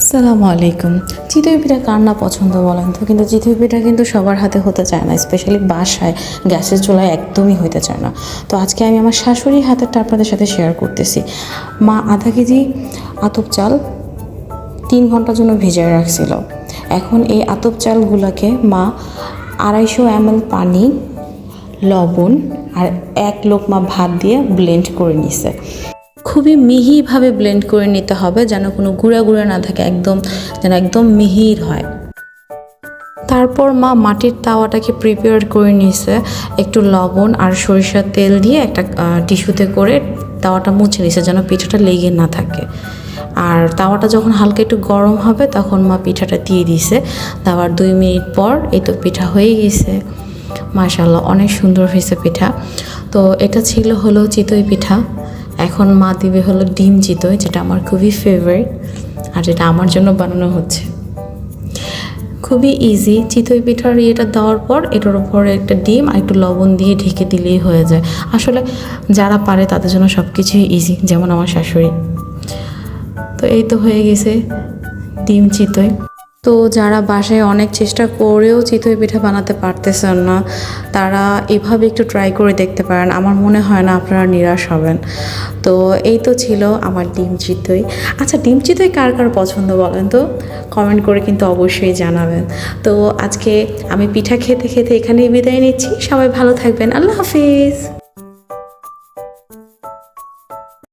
আসসালামু আলাইকুম। চিতই পিঠা কার না পছন্দ বলেন তো, কিন্তু চিতই পিঠা কিন্তু সবার হাতে হতে চায় না, স্পেশালি বাসায় গ্যাসের চুলায় একদমই হতে চায় না। তো আজকে আমি আমার শাশুড়ির হাতেরটা আপনাদের সাথে শেয়ার করতেছি। মা আধা কেজি আতপ চাল 3 ঘন্টার জন্য ভিজিয়ে রাখছিল। এখন এই আতপ চালগুলোকে মা 250 ml পানি, লবণ আর 1 লোকমা ভাত দিয়ে ব্লেন্ড করে নিছে। খুবই মিহিভাবে ব্লেন্ড করে নিতে হবে, যেন কোনো গুঁড়া গুঁড়া না থাকে, যেন একদম মিহির হয়। তারপর মা মাটির তাওয়াটাকে প্রিপেয়ার করে নিয়েছে, একটু লবণ আর সরিষার তেল দিয়ে একটা টিস্যুতে করে তাওয়াটা মুছে নিয়েছে যেন পিঠাটা লেগে না থাকে। আর তাওয়াটা যখন হালকা একটু গরম হবে তখন মা পিঠাটা দিয়ে দিছে। তারপর 2 মিনিট পর এই তো পিঠা হয়ে গেছে। মাশাআল্লাহ, অনেক সুন্দর হয়েছে পিঠা। তো এটা ছিল হলো চিতই পিঠা। এখন মা দিবে হলো ডিম চিতই, যেটা আমার খুবই ফেভারিট আর যেটা আমার জন্য বানানো হচ্ছে। খুবই ইজি। চিতই পিঠার ইয়েটা দেওয়ার পর এটার উপরে একটা ডিম আর একটু লবণ দিয়ে ঢেকে দিলেই হয়ে যায়। আসলে যারা পারে তাদের জন্য সব কিছুই ইজি, যেমন আমার শাশুড়ি। তো এই তো হয়ে গেছে ডিম চিতই। তো যারা বাসায় অনেক চেষ্টা করেও চিতই পিঠা বানাতে পারতেছেন না, তারা এভাবে একটু ট্রাই করে দেখতে পারেন। আমার মনে হয় না আপনারা নিরাশ হবেন। তো এই তো ছিল আমার ডিম চিতই। আচ্ছা, ডিম চিতই কার কার পছন্দ বলেন তো, কমেন্ট করে কিন্তু অবশ্যই জানাবেন। তো আজকে আমি পিঠা খেতে খেতে এখানেই বিদায় নিচ্ছি। সবাই ভালো থাকবেন। আল্লাহ হাফিজ।